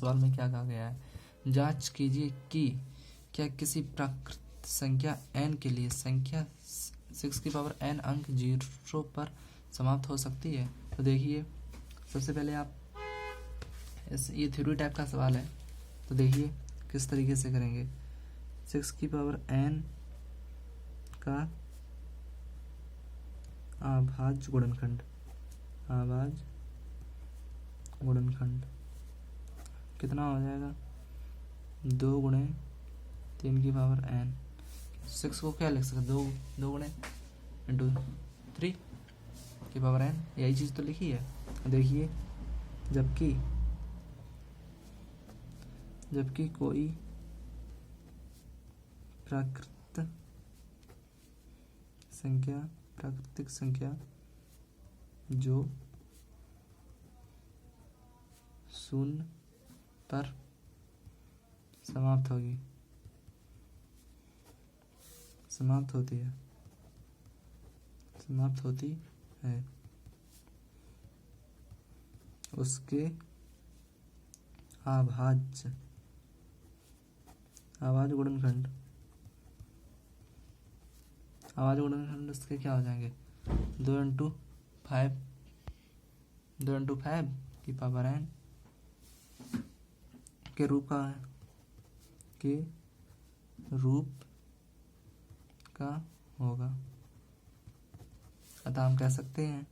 सवाल में क्या कहा गया है? जांच कीजिए कि क्या किसी प्राकृत संख्या n के लिए संख्या 6 की पावर n अंक 0 पर समाप्त हो सकती है। तो देखिए सबसे पहले आप ये थ्योरी टाइप का सवाल है, तो देखिए किस तरीके से करेंगे। 6 की पावर n का अभाज्य गुणनखंड, अभाज्य गुणनखंड कितना हो जाएगा? 2 गुणे 3 की पावर n। 6 को क्या लिख सकते? 2 गुणे इंटू 3 की पावर n, यही चीज़ तो लिखी है। देखिए जबकि कोई प्राकृतिक संख्या जो 0 पर समाप्त होती है उसके अभाज्य गुणनखंड उसके क्या हो जाएंगे? 2 इंटू 5 की पावर n के रूप का होगा। अतः हम कह सकते हैं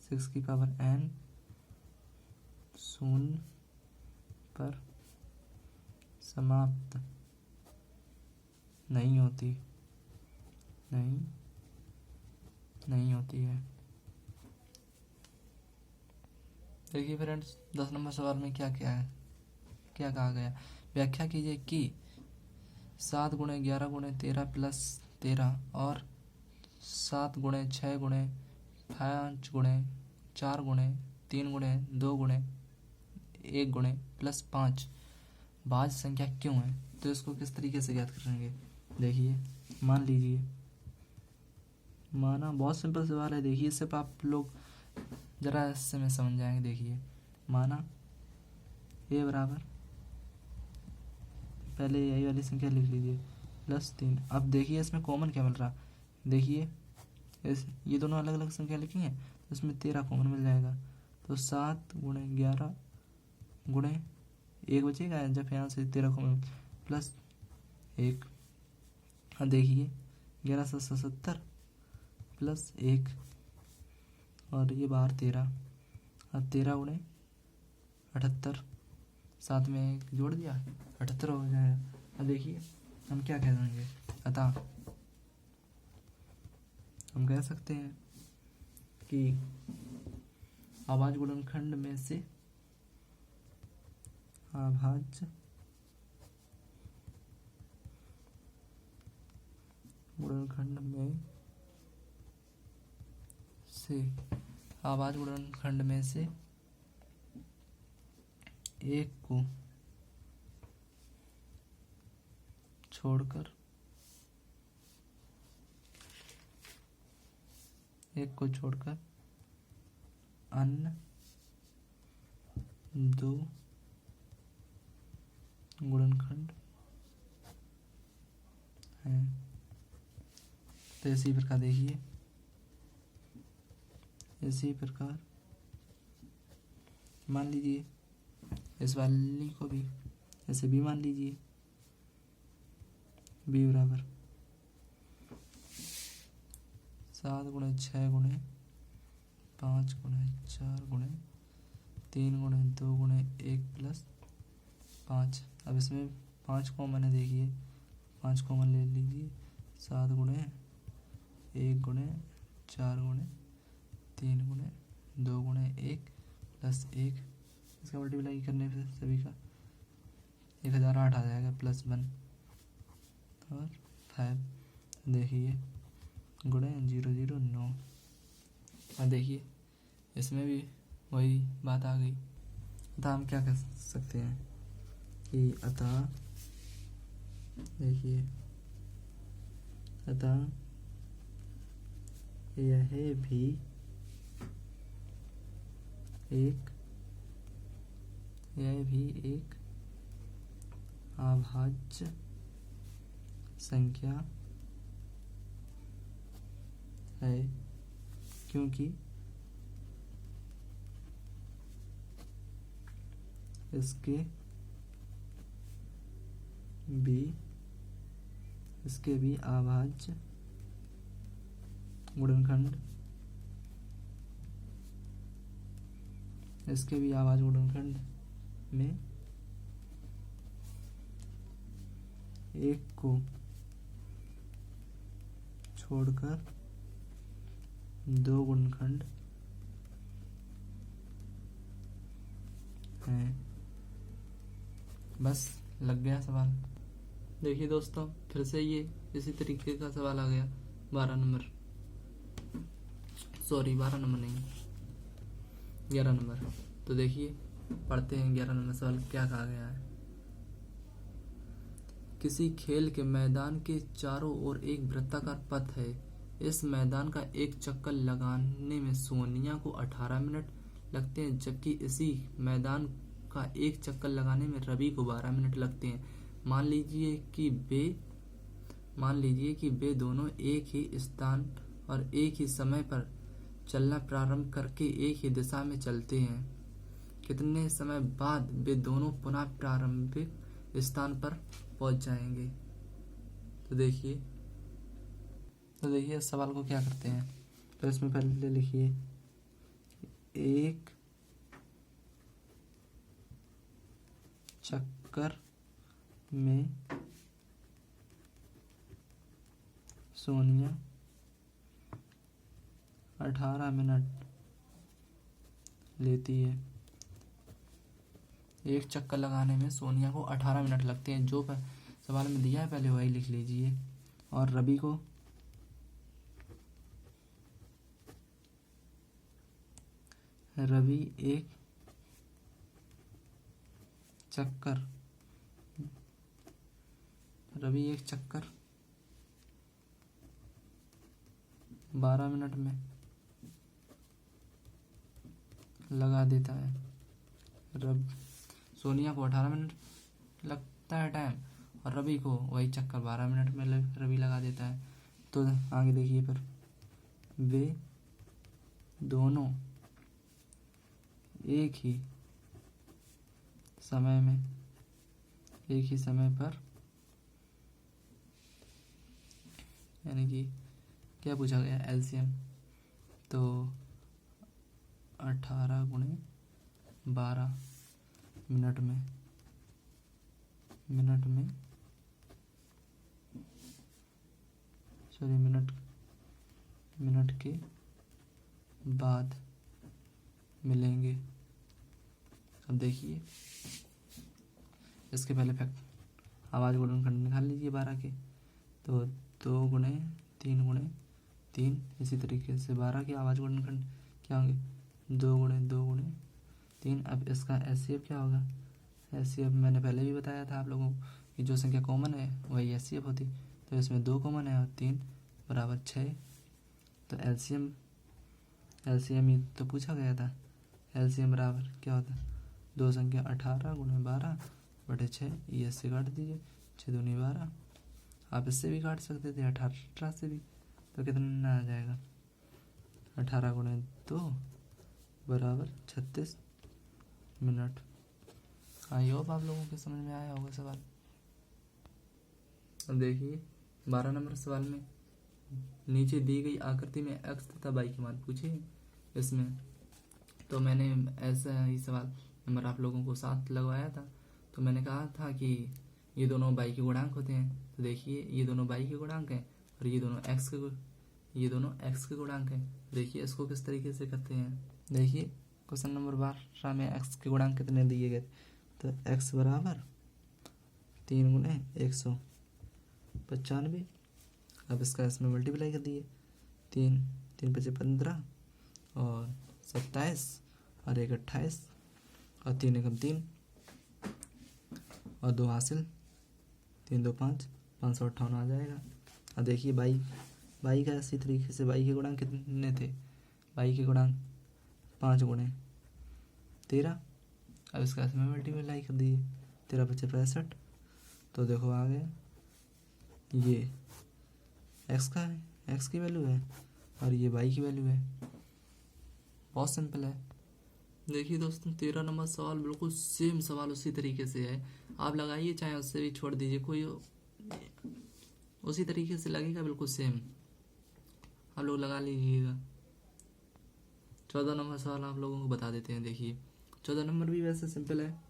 6 की पावर n 0 पर समाप्त नहीं होती है। देखिए फ्रेंड्स 10 नंबर सवाल में क्या कहा गया? व्याख्या कीजिए कि 7 गुणे 11 गुणे 13 प्लस 13 और 7 गुणे 6 गुणे 5 गुणे 4 गुणे 3 गुणे 2 गुणे 1 गुणे प्लस 5 भाज्य संख्या क्यों है? तो इसको किस तरीके से ज्ञात करेंगे? देखिए मान लीजिए, माना बहुत सिंपल सवाल है। देखिए सिर्फ आप लोग जरा इससे में समझ जाएंगे। देखिए माना a बराबर, पहले यही वाली संख्या लिख लीजिए प्लस 3। अब देखिए इसमें कॉमन क्या मिल रहा? देखिए ये दोनों अलग अलग संख्या लिखी हैं, तो इसमें 13 कॉमन मिल जाएगा। तो 7 गुणे 11 गुणे 1 बचेगा, जब यहाँ से 13 कॉमन प्लस 1। अब देखिए 1170 प्लस 1 और ये बाहर 13। अब 13 गुणे 78, साथ में 1 जोड़ दिया 78 हो जाएगा। अब देखिए हम क्या कह देंगे? अतः हम कह सकते हैं कि अभाज्य गुणनखंड में से अभाज्य गुणनखंड में से एक को छोड़कर अन्य 2 गुणनखंड हैं। तो इसी प्रकार देखिए, इसी प्रकार मान लीजिए इस वाली को भी ऐसे भी मान लीजिए। b बराबर 7 गुणे 6 गुणे 5 गुणे 4 गुणे 3 गुणे 2 गुणे 1 प्लस 5। अब इसमें 5 कॉमन है। देखिए 5 कॉमन ले लीजिए। 7 गुणे 1 गुणे 4 गुणे 3 गुणे 2 गुणे 1 प्लस 1, इसका मल्टीप्लाई करने पे सभी का 1008 आ जाएगा प्लस 1 और 5। देखिए गुणे 009। और देखिए इसमें भी वही बात आ गई। अतः हम क्या कर सकते हैं कि अतः देखिए अतः यह भी एक यह भी एक अभाज्य संख्या है क्योंकि इसके भी अभाज्य गुणनखंड में एक को छोड़कर दो गुणनखंड हैं। बस लग गया सवाल। देखिए दोस्तों, फिर से ये इसी तरीके का सवाल आ गया 12 नंबर, सॉरी 12 नंबर नहीं, 11 नंबर। तो देखिए पढ़ते हैं 11 नंबर सवाल क्या कहा गया है। किसी खेल के मैदान के चारों ओर एक वृत्ताकार पथ है। इस मैदान का एक चक्कर लगाने में सोनिया को 18 मिनट लगते हैं, जबकि इसी मैदान का एक चक्कर लगाने में रवि को 12 मिनट लगते हैं। मान लीजिए कि वे दोनों एक ही स्थान और एक ही समय पर चलना प्रारंभ करके एक ही दिशा में चलते हैं। कितने समय बाद वे दोनों पुनः प्रारंभिक स्थान पर पहुंच जाएंगे। तो देखिए इस सवाल को क्या करते हैं। तो इसमें पहले लिखिए एक चक्कर में सोनिया 18 मिनट लेती है। एक चक्कर लगाने में सोनिया को 18 मिनट लगते हैं, जो सवाल में दिया है पहले वही लिख लीजिए। और रवि एक चक्कर 12 मिनट में लगा देता है। सोनिया को 18 मिनट लगता है टाइम, और रवि को वही चक्कर 12 मिनट में रवि लगा देता है। तो आगे देखिए, पर वे दोनों एक ही समय पर, यानी कि क्या पूछा गया एलसीएम, तो 18 गुणे 12 मिनट के बाद मिलेंगे। अब देखिए इसके पहले फैक्ट आवाज गुणनखंड निकाल लीजिए 12 के। तो 2 गुणे 3 गुणे 3, इसी तरीके से 12 के आवाज गुणनखंड क्या होंगे 2 गुणे 2 गुणे 3। अब इसका एचसीएफ क्या होगा। एचसीएफ मैंने पहले भी बताया था आप लोगों को कि जो संख्या कॉमन है वही एचसीएफ होती। तो इसमें 2 कॉमन है और 3 बराबर 6। तो एलसीएम ही तो पूछा गया था। एलसीएम बराबर क्या होता है, दो संख्या 18 गुणे 12 बटे 6। ये इससे काट दीजिए, 6 दूनी 12। आप इससे भी काट सकते थे 18 से भी। तो कितना आ जाएगा 18 गुणे 2 बराबर 36 मिनट। आई होप आप लोगों के समझ में आया होगा सवाल। अब देखिए 12 नंबर सवाल में नीचे दी गई आकृति में x तथा y की मान पूछे इसमें। तो मैंने ऐसा ही सवाल नंबर आप लोगों को 7 लगवाया था। तो मैंने कहा था कि ये दोनों y के गुणांक होते हैं। तो देखिए ये दोनों y के गुणांक हैं और ये दोनों x के गुणांक हैं। देखिए इसको किस तरीके से करते हैं। देखिए क्वेश्चन नंबर 12 में x के गुणांक कितने दिए गए। तो x बराबर 3 गुणे 195। अब इसका इसमें मल्टीप्लाई कर दिए, 3 3 5 15 और 27 और 1 28 और 3 एकम 3 और 2 हासिल, 3 2 5 558 आ जाएगा। अब देखिए बाई का इसी तरीके से बाई के गुणांक कितने थे। बाई के गुणांक 5 गुणे 13 अब इसका इसमें मल्टीप्लाई कर दीजिए, 13 पच्चे 65। तो देखो आ गया, ये एक्स का है, एक्स की वैल्यू है और ये वाई की वैल्यू है। बहुत सिंपल है। देखिए दोस्तों 13 नंबर सवाल बिल्कुल सेम सवाल उसी तरीके से है, आप लगाइए चाहे उससे भी छोड़ दीजिए, कोई उसी तरीके से लगेगा बिल्कुल सेम, आप लोग लगा लीजिएगा। 14 नंबर सवाल आप लोगों को बता देते हैं। देखिए 14 नंबर भी वैसे सिंपल है।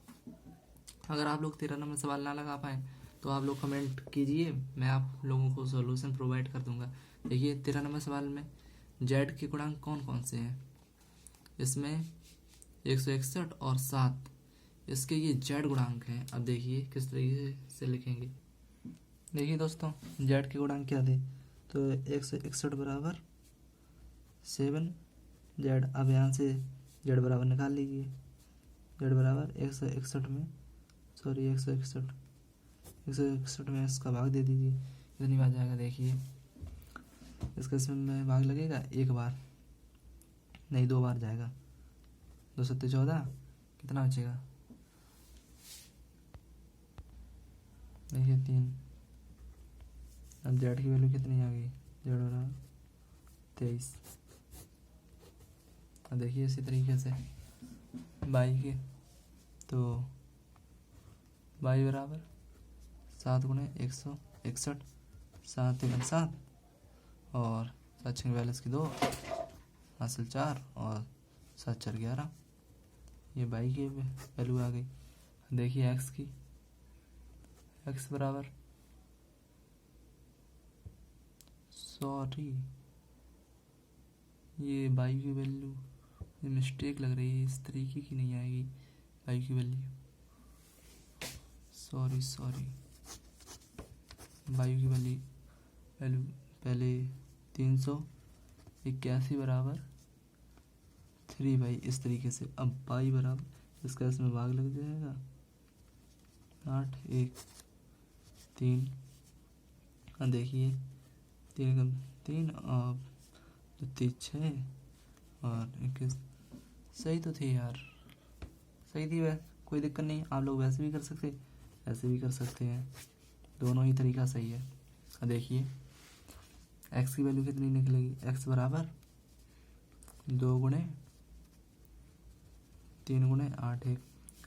अगर आप लोग 13 नंबर सवाल ना लगा पाएँ तो आप लोग कमेंट कीजिए, मैं आप लोगों को सॉल्यूशन प्रोवाइड कर दूंगा। देखिए 13 नंबर सवाल में जेड के गुणांक कौन कौन से हैं, इसमें 161 और 7, इसके ये जेड गुणांक हैं। अब देखिए किस तरीके से लिखेंगे। देखिए दोस्तों जेड के गुणांक क्या थे, तो 161 बराबर 7 जेड। अब यहाँ से जेड बराबर निकाल लीजिए, जेड बराबर 161 में 161 में इसका भाग दे दीजिए, कितनी बार जाएगा देखिए। इसका इसमें भाग लगेगा एक बार, नहीं 2 बार जाएगा, 2 सत्ते 14, कितना बचेगा देखिए 3। अब जेड की वैल्यू कितनी आ गई, जेड बराबर 23। अब देखिए इसी तरीके से बाई के, तो बाई बराबर 7 गुणे 161, 7 एकम 7 और 7 छः 42 की 2 हासिल 4 और 7 4 11, ये बाई की वैल्यू आ गई। देखिए एक्स की, एक्स बराबर ये बाई की वैल्यू, ये मिस्टेक लग रही है, इस तरीके की नहीं आएगी बाई की वैल्यू, सॉरी बाई की वैल्यू पहले 381 बराबर 3 बाई, इस तरीके से। अब बाई बराबर इसका इसमें भाग लग जाएगा 8 1 3। अब देखिए 3 और 3 6 और 21, सही तो थी यार, सही थी वह, कोई दिक्कत नहीं। आप लोग वैसे भी कर सकते, ऐसे भी कर सकते हैं, दोनों ही तरीका सही है। अब देखिए एक्स की वैल्यू कितनी निकलेगी, एक्स बराबर 2 गुणे 3 गुणे 8 1।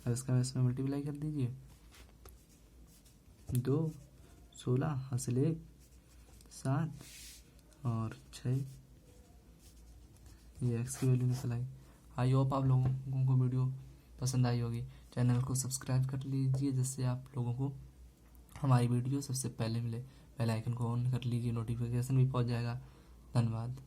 अब इसका इसमें मल्टीप्लाई कर दीजिए, 2 16 हासिल 1 7 और 6, ये एक्स की वैल्यू निकल आई। आई होप आप लोगों को वीडियो पसंद आई होगी। चैनल को सब्सक्राइब कर लीजिए जिससे आप लोगों को हमारी वीडियो सबसे पहले मिले। बेल आइकन को ऑन कर लीजिए, नोटिफिकेशन भी पहुंच जाएगा। धन्यवाद।